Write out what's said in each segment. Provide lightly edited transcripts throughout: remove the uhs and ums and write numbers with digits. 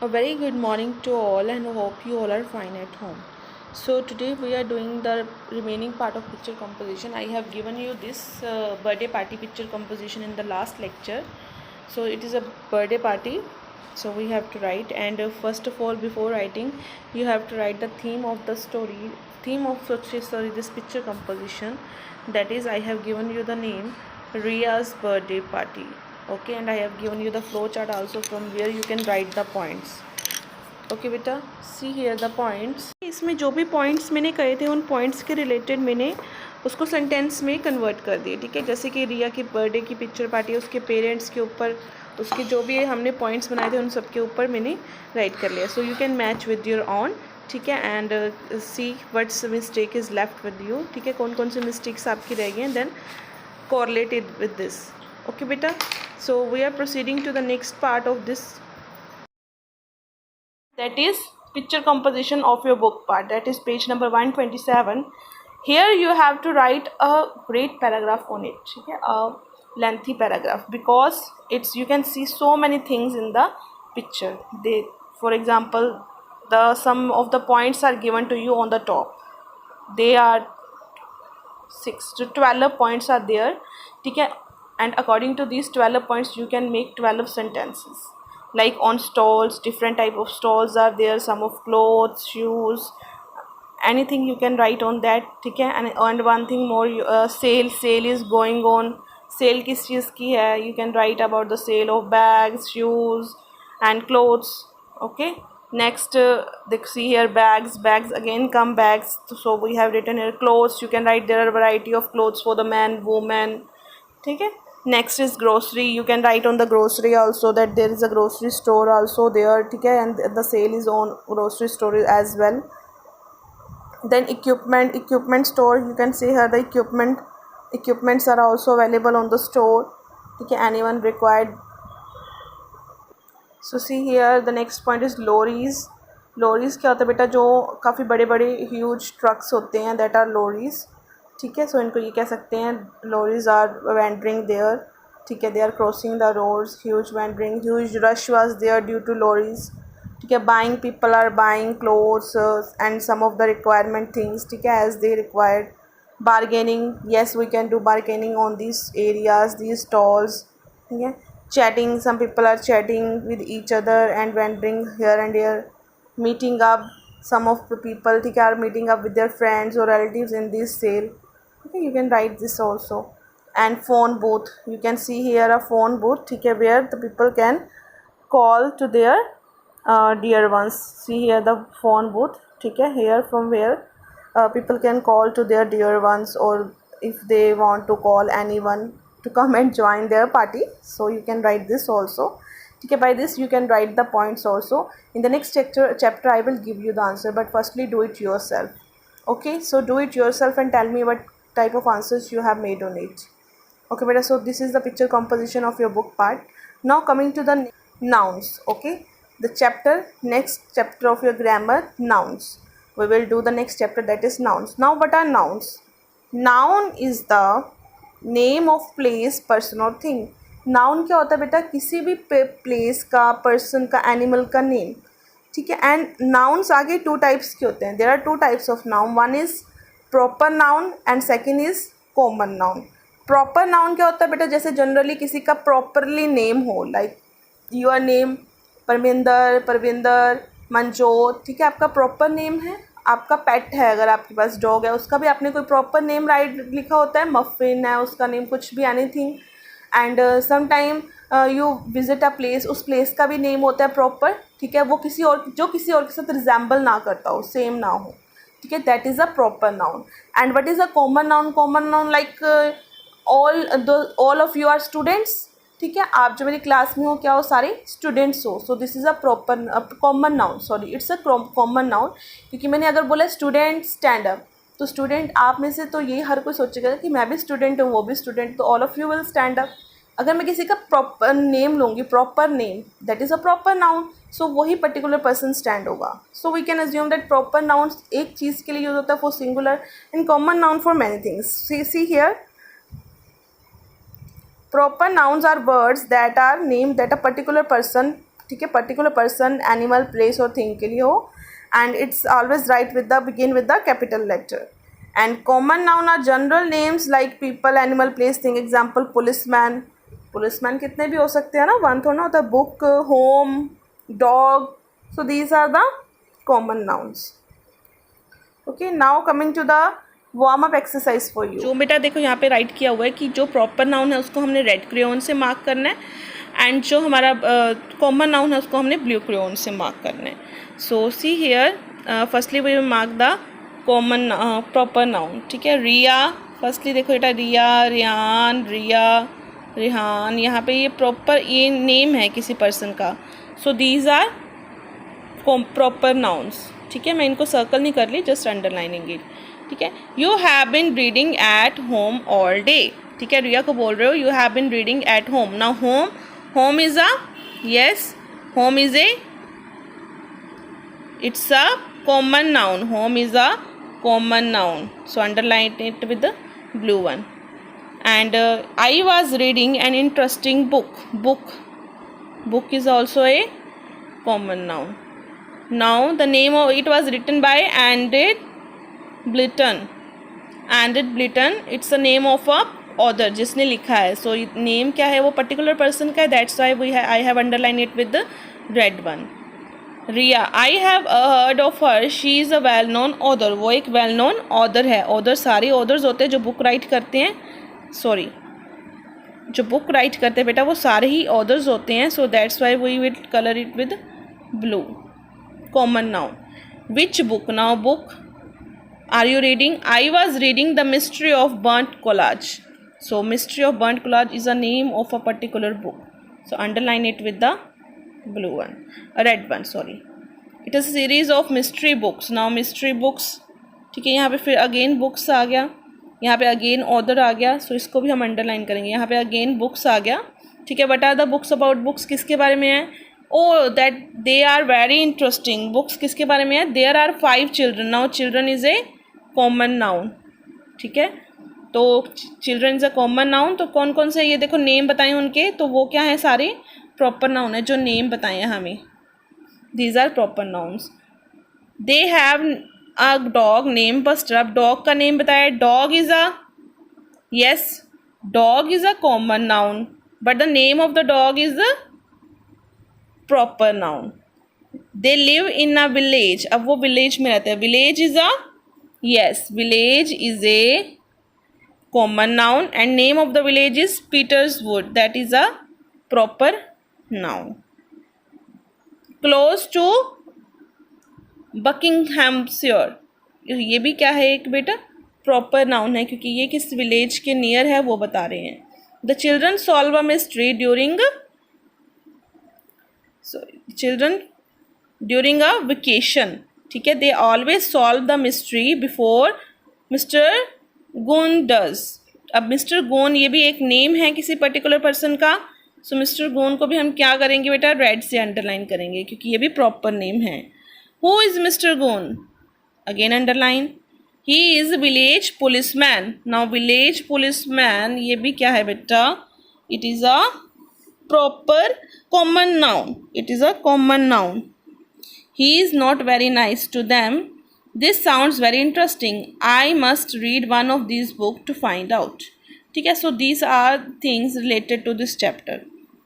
A very good morning to all and hope you all are fine at home. So today we are doing the remaining part of picture composition. I have given you this birthday party picture composition in the last lecture. So it is a birthday party. So we have to write, and first of all, before writing you have to write the theme of the story, this picture composition. That is, I have given you the name Ria's birthday party. Okay, and I have given you the flow chart also from where you can write the points. Okay बेटा, see here the points. इसमें जो भी points मैंने कहे थे उन points के related मैंने उसको सेंटेंस में कन्वर्ट कर दिए. ठीक है, जैसे कि रिया की बर्थडे की पिक्चर पार्टी है, उसके पेरेंट्स के ऊपर उसके जो भी हमने पॉइंट्स बनाए थे उन सब के ऊपर मैंने राइट कर लिया. So you can match with your on. ठीक है, and see what's mistake is left with you. ठीक है, कौन कौन सी मिस्टेक्स आपकी रह गई हैं, then correlate it with this. Okay बेटा, so we are proceeding to the next part of this, that is picture composition of your book part. That is page number 127. Here you have to write a great paragraph on it. Okay, a lengthy paragraph, because it's, you can see so many things in the picture. They, for example, some of the points are given to you on the top. They are 6 to 12 points are there. Okay, and according to these 12 points you can make 12 sentences. Like on stalls, different type of stalls are there, some of clothes, shoes, anything you can write on that. ठीक है, and one thing more, sale is going on. Sale किस चीज़ की है, you can write about the sale of bags, shoes and clothes. Okay, next see here, bags again come bags. So we have written here clothes. You can write there are a variety of clothes for the man, woman. ठीक है, next is grocery. You can write on the grocery also that there is a grocery store also there. ठीक है, and the sale is on grocery store as well. Then equipment store, you can see here the equipments are also available on the store. ठीक है, anyone required. So see here the next point is lorries. क्या होता है बेटा, जो काफ़ी बड़े बड़े ह्यूज ट्रक्स होते हैं, that are lorries. ठीक है, सो इनको ये कह सकते हैं लॉरीज आर वेंडरिंग देयर. ठीक है, they are crossing the roads, huge wandering, huge rush was there due to lorries. ठीक है, buying, people are buying clothes and some of the requirement things. ठीक है, as they required. Bargaining, yes we can do bargaining on this areas, this stalls. ठीक है, chatting, some people are chatting with each other and wandering here and there. Meeting up, some of the people are meeting up with their friends or relatives in this sale. Okay, you can write this also. And phone booth, you can see here a phone booth, where the people can call to their dear ones. See here the phone booth. Here from where people can call to their dear ones, or if they want to call anyone to come and join their party. So you can write this also. Okay, by this you can write the points also. In the next chapter I will give you the answer, but firstly do it yourself. Okay, so do it yourself and tell me what type of answers you have made on it. Okay beta, so this is the picture composition of your book part. Now coming to the nouns. Okay, the next chapter of your grammar, nouns. We will do the next chapter, that is nouns. Now what are nouns? Noun is the name of place, person और thing. Noun क्या होता है बेटा, किसी भी place का, person का, animal का नेम. ठीक है, एंड नाउन्स आगे 2 टाइप्स के होते हैं. There are 2 types of noun. One is proper noun and second is common noun. Proper noun क्या होता है बेटा, जैसे जनरली किसी का प्रॉपरली नेम हो, like your name Parvinder, Manjot. ठीक है, आपका प्रॉपर नेम है. आपका पेट है, अगर आपके पास डॉग है, उसका भी आपने कोई प्रॉपर नेम राइट लिखा होता है. मफिन है उसका नेम, कुछ भी, anything. And some time you visit a place, उस प्लेस का भी नेम होता है प्रॉपर. ठीक है, वो किसी और के साथ रिजेंबल ना करता हो, सेम ना हो. ठीक है, that is a proper noun. And what is a common noun? Common noun like all of you are students. ठीक है, आप जो मेरी क्लास में हो, क्या हो, सारे स्टूडेंट्स हो. So this is a proper common noun. Sorry, it's a common noun, क्योंकि मैंने अगर बोला स्टूडेंट स्टैंड अप, तो स्टूडेंट आप में से तो ये हर कोई सोचेगा कि मैं भी स्टूडेंट हूँ, वो भी स्टूडेंट, तो all of you will stand up. अगर मैं किसी का प्रॉपर नेम लूँगी, proper name, that is a proper noun. So वही पर्टिकुलर पर्सन स्टैंड होगा. So we can assume that proper noun एक चीज़ के लिए यूज होता है for singular, and common noun for many things. See here, proper nouns are words that are named that a particular person ठीक है, particular person, animal, place और thing के लिए हो. And it's always write with the begin with the capital letter. And common noun are general names like people, animal, place, thing. Example policeman. Policeman कितने भी हो सकते हैं ना, वन थोड़ा ना होता है. Book, home, dog. So these are the common nouns. Okay, now coming to the warm up exercise for you. जो बेटा देखो यहाँ पे राइट किया हुआ है कि जो प्रॉपर नाउन है उसको हमने रेड क्रेयॉन से मार्क करना है, एंड जो हमारा कॉमन नाउन है उसको हमने ब्लू क्रेयॉन से मार्क करना है. So see here, firstly we mark the common proper noun. ठीक है, रिया. फर्स्टली देखो बेटा, रिया, रियान, रिया, रिहान. यहाँ पे ये प्रॉपर ये नेम है किसी पर्सन का. So these are proper nouns. ठीक है, मैं इनको सर्कल नहीं कर ली, जस्ट अंडरलाइनिंग इट. ठीक है, you have been reading at home all day. ठीक है, रिया को बोल रहे हो you have been reading at home. Now home, home is a, yes, home is a, it's a common noun. Home is a common noun. So underline it with the blue one. And I was reading an interesting book. Book is also a common noun. Now the name of it was written by Enid Blyton. Enid Blyton, it's the name of a author जिसने लिखा है. So name क्या है, वो particular person का है. That's why I have underlined it with the red one. Riya, I have heard of her, she is a well known author. वो एक वेल नोन ऑथर है. ऑथर सारे ऑथर्स होते हैं जो बुक राइट करते हैं. सॉरी, जो बुक राइट करते हैं बेटा वो सारे ही ऑथर्स होते हैं. So that's why we will colour it with blue. Common noun. Which book. Now book are you reading. I was reading the mystery of burnt collage. So mystery of burnt collage is a name of a particular book. So underline it with the blue one, a red one, sorry. It is a series of mystery books. Now mystery books. ठीक है, यहाँ पे फिर again books आ गया, यहाँ पे again author आ गया. सो इसको भी हम अंडरलाइन करेंगे. यहाँ पे अगेन बुक्स आ गया. ठीक है, but are the books about. Books किसके बारे में है. Oh that they are very interesting. Books किसके बारे में है. There are 5 children. Now children is a common noun. ठीक है, तो children is a common noun. तो कौन कौन से ये देखो नेम बताए उनके, तो वो क्या है, सारे प्रॉपर नाउन है जो नेम बताए हैं हमें. These are proper nouns. They have a dog name Buster. अब डॉग का नेम बताया. Dog is a, yes, dog is a common noun, but the name of the dog is a proper noun. They live in a village. अब वो village में रहते हैं. Village is a, yes, village is a common noun, and name of the village is Peterswood. That is a proper noun. Close to Buckinghamshire. ये भी क्या है एक बेटा, प्रॉपर नाउन है, क्योंकि ये किस विलेज के नियर है वो बता रहे हैं. The children solve a mystery during a vacation. ठीक है, they always solve the mystery before mister गुन डज. अब मिस्टर गुन ये भी एक नेम है किसी पर्टिकुलर पर्सन का. सो मिस्टर गोन को भी हम क्या करेंगे बेटा, रेड से अंडरलाइन करेंगे, क्योंकि ये भी प्रॉपर नेम है. Who is mister Goon. Again underline. He is village policeman. Now village policeman ये भी क्या है बेटा, it is a proper common noun. It is a common noun. He is not very nice to them. This sounds very interesting. I must read one of this book to find out. ठीक है, so these are things related to this chapter.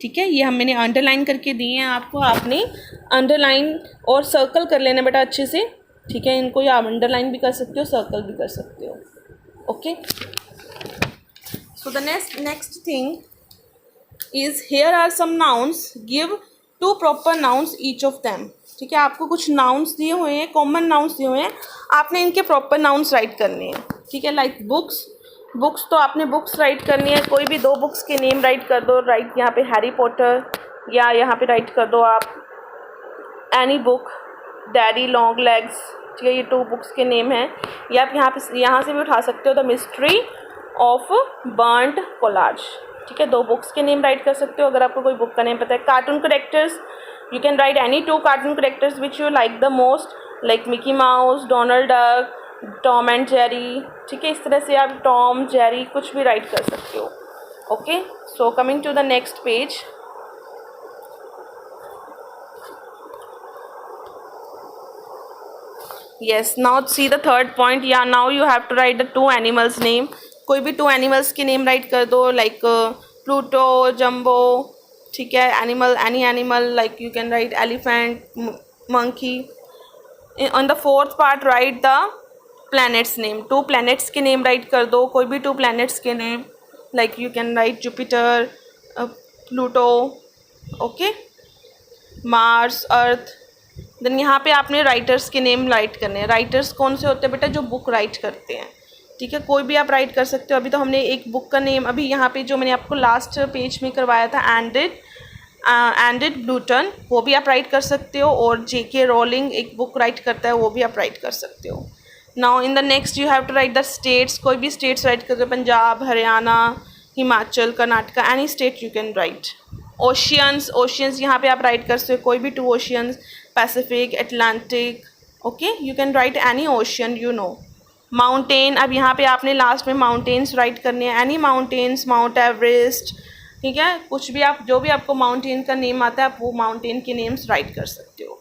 ठीक है, ये हम मैंने underline करके दिए हैं आपको. आपने अंडरलाइन और सर्कल कर लेना बेटा अच्छे से. ठीक है, इनको या आप अंडरलाइन भी कर सकते हो, सर्कल भी कर सकते हो. Okay, so the next thing is here are some nouns. Give 2 proper nouns each of them. ठीक है, आपको कुछ नाउन्स दिए हुए हैं, कॉमन नाउन्स दिए हुए हैं, आपने इनके प्रॉपर नाउन्स राइट करने हैं. ठीक है, लाइक बुक्स. बुक्स तो आपने बुक्स राइट करनी है. कोई भी 2 बुक्स के नेम राइट कर दो. राइट यहाँ पे हैरी पॉटर, या यहाँ पे राइट कर दो आप any book, daddy long legs. ठीक है, ये 2 बुक्स के नेम हैं. या आप यहाँ से भी उठा सकते हो, the mystery of burnt collage. ठीक है, 2 बुक्स के नेम राइट कर सकते हो अगर आपको कोई बुक का नेम पता है. Cartoon characters, you can right any 2 cartoon characters which you like the most, like Mickey mouse, Donald duck, Tom and Jerry. ठीक है, इस तरह से आप टॉम, जेरी कुछ भी राइट कर सकते हो. Okay, so coming to the next page. Yes, now see the third point. Yeah, now you have to write the two animals name. कोई भी two animals के name write कर दो, like Pluto, Jumbo, ठीक है, animal, any animal, like you can write elephant, monkey. On the fourth part write the planets name. Two planets के name write कर दो, कोई भी two planets के name, like you can write Jupiter, Pluto, okay, Mars, Earth. Then यहाँ पे आपने writers के नेम राइट करने हैं. राइटर्स कौन से होते हैं बेटा? जो बुक राइट करते हैं, ठीक है. कोई भी आप राइट कर सकते हो. अभी तो हमने एक बुक का नेम अभी यहाँ पे जो मैंने आपको लास्ट पेज में करवाया था, एंडिड ब्लूटन, वो भी आप राइट कर सकते हो. और J.K. रोलिंग एक बुक राइट करता है, वो भी आप राइट कर सकते हो. Now in the next you have to write the states. कोई भी स्टेट्स राइट कर दो, Punjab, Haryana, Himachal, Karnataka, any state you can write. Oceans यहाँ पे आप राइट कर सकते हो कोई भी 2 oceans, Pacific, Atlantic, okay, you can right any ocean you know. Mountain, अब यहाँ पे आपने लास्ट में माउंटेन्स राइट करने हैं. एनी माउंटेन्स, माउंट एवरेस्ट, ठीक है, कुछ भी आप, जो भी आपको माउंटेन का नेम आता है आप वो माउंटेन के नेम्स राइट कर सकते हो.